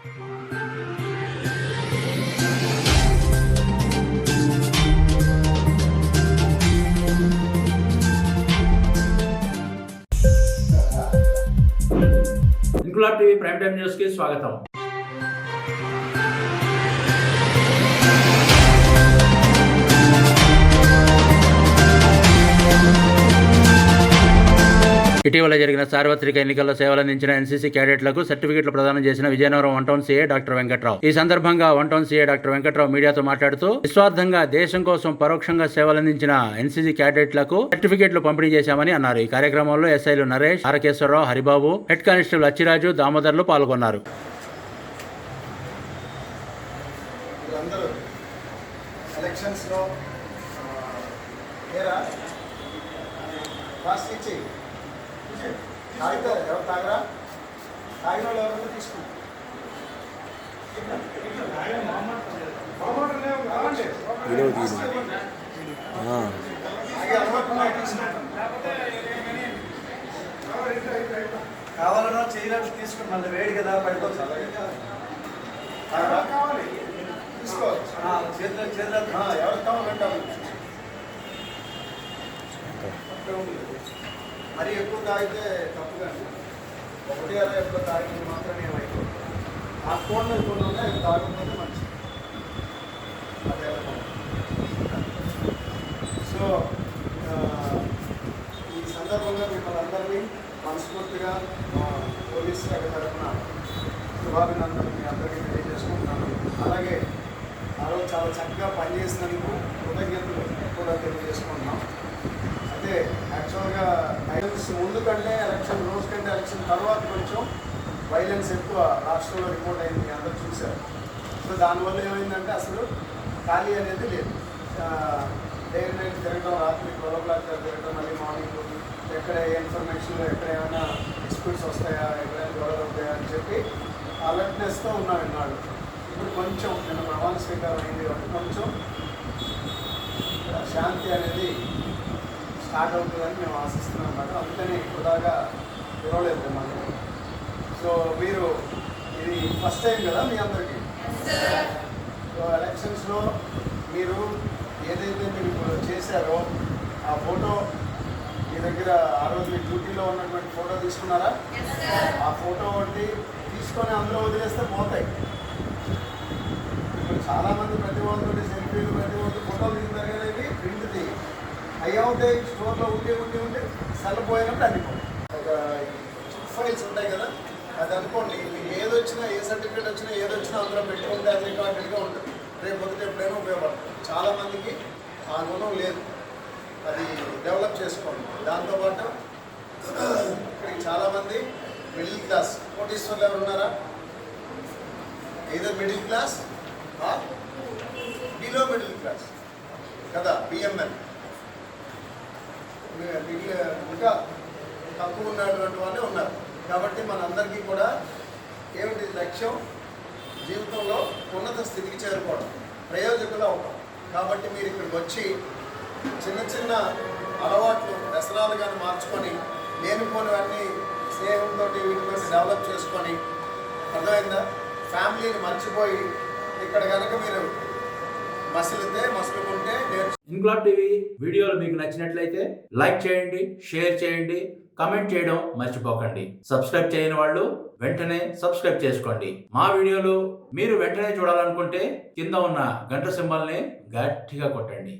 Inquilab TV prime time news కి స్వాగతం. ఇటీవల జరిగిన సార్వత్రిక ఎన్నికల్లో సేవలందించిన ఎన్సీసీ క్యాడెట్లకు సర్టిఫికెట్లు ప్రదానం చేసిన Vizianagaram 1 town CA doctor Venkatrao. ఈ సందర్భంగా 1 టౌన్ సీఏ డాక్టర్ వెంకట్రావు మీడియాతో మాట్లాడుతూ, నిస్వార్థంగా దేశం కోసం పరోక్షంగా సేవలందించిన ఎన్సీసీ క్యాడెట్లకు సర్టిఫికెట్లు పంపిణీ చేశామని అన్నారు. ఈ కార్యక్రమంలో ఎస్ఐలు నరేష్, ఆరకేశ్వరరావు, హరిబాబు, హెడ్ కానిస్టేబుల్ అచ్చిరాజు, దామోదర్లు పాల్గొన్నారు. ఎవరు తాగరా? తాగిన వాళ్ళు ఎవరైనా తీసుకుంటారు. కావాలన్నా చేయడానికి తీసుకుని మళ్ళీ వేడి కదా పడిపోతుంది. కావాలి తీసుకోవచ్చు. చేతిలో ఎవరికి కావాలంటారు. మరీ ఎక్కువ తాగితే తప్పుగా ఒకటి అలా ఎక్కువ తాగితే మాత్రమే ఏమైపోతుంది. ఆ ఫోన్లో కొన్ని ఉన్నాయి, తాగకపోతే మంచిది. అదే సో ఈ సందర్భంగా మిమ్మల్ని అందరినీ మనస్ఫూర్తిగా పోలీస్ శాఖ తరఫున శుభాభినందనలు మీ అందరికీ తెలియజేసుకుంటున్నాను. అలాగే ఆ రోజు చాలా చక్కగా పనిచేసినందుకు కృతజ్ఞతలు కూడా తెలియజేసుకుంటున్నాం. అయితే యాక్చువల్గా ఎలక్షన్స్ ముందు కంటే ఎలక్షన్ రోజు కంటే ఎలక్షన్ తర్వాత కొంచెం వైలెన్స్ ఎక్కువ రాష్ట్రంలో రిపోర్ట్ అయింది, మీ అందరూ చూశారు. సో దానివల్ల ఏమైందంటే అసలు ఖాళీ అనేది లేదు. డే నైట్ తిరగడం, రాత్రి 12 o'clock తిరగడం, మళ్ళీ మార్నింగ్ ఎక్కడ ఏ ఇన్ఫర్మేషన్లో ఎక్కడ ఏమైనా డిస్ప్యూట్స్ వస్తాయా, ఎక్కడైనా గొడవలు అవుతాయా అని చెప్పి అలర్ట్నెస్తో ఉన్నాం ఇన్నాడు. ఇప్పుడు కొంచెం నిన్న ప్రమాణ స్వీకారం అయింది కాబట్టి కొంచెం శాంతి అనేది స్టార్ట్ అవుతుందని మేము ఆశిస్తున్నాం అన్నమాట. అందుకని ఇప్పుడుదాకా పిలవలేదు మిమ్మల్ని. సో మీరు ఇది ఫస్ట్ టైం కదా మీ అందరికీ. సో ఎలక్షన్స్లో మీరు ఏదైతే మీరు ఇప్పుడు చేశారో ఆ ఫోటో మీ దగ్గర ఆ రోజు మీ డ్యూటీలో ఉన్నటువంటి ఫోటో తీసుకున్నారా? ఆ ఫోటో ఒకటి తీసుకొని అందులో వదిలేస్తే పోతాయి. ఇప్పుడు చాలామంది ప్రతి వాళ్ళతో సెల్ఫీలు, ప్రతి వాళ్ళతో ఫోటోలు దిగుతారు కదా, ఇవి ప్రింట్ తీయి అయ్యా ఉంటాయి. స్టోర్లో ఉండి చల్లపోయినప్పుడు అన్నిపోయి ఫైల్స్ ఉంటాయి కదా, అది అనుకోండి. మీకు ఏదొచ్చినా, ఏ సర్టిఫికేట్ వచ్చినా, ఏదొచ్చినా అందులో పెట్టుకుంటే అది రికార్డెడ్గా ఉంటుంది. రేపు పొద్దుట ఎప్పుడైనా ఉపయోగపడుతుంది. చాలామందికి ఆ గుణం లేదు, అది డెవలప్ చేసుకోండి. దాంతోపాటు ఇక్కడికి చాలామంది మిడిల్ క్లాస్ కోటీశ్వర్లు ఎవరు ఉన్నారా? ఏదో middle class below middle class కదా, బిఎంఎల్ ఇంకా తక్కువ ఉన్నటువంటి వాళ్ళే ఉన్నారు. కాబట్టి మనందరికీ కూడా ఏమిటి లక్ష్యం? జీవితంలో ఉన్నత స్థితికి చేరుకోవడం, ప్రయోజకులు అవడం. కాబట్టి మీరు ఇక్కడికి వచ్చి చిన్న చిన్న అలవాట్లు వ్యసనాలుగాను మార్చుకొని లేనిపోనివన్నీ స్నేహంతో వీటితో డెవలప్ చేసుకొని, అర్థమైందా, ఫ్యామిలీని మర్చిపోయి ఇక్కడ కనుక మీరు మసులుకుంటే. ఇంక్లాబ్ టీవీ వీడియోలు మీకు నచ్చినట్లయితే లైక్ చేయండి, షేర్ చేయండి, కమెంట్ చేయడం మర్చిపోకండి. సబ్స్క్రైబ్ చేయని వాళ్ళు వెంటనే సబ్స్క్రైబ్ చేసుకోండి. మా వీడియోలు మీరు వెంటనే చూడాలనుకుంటే కింద ఉన్న గంట సింబల్ని గట్టిగా కొట్టండి.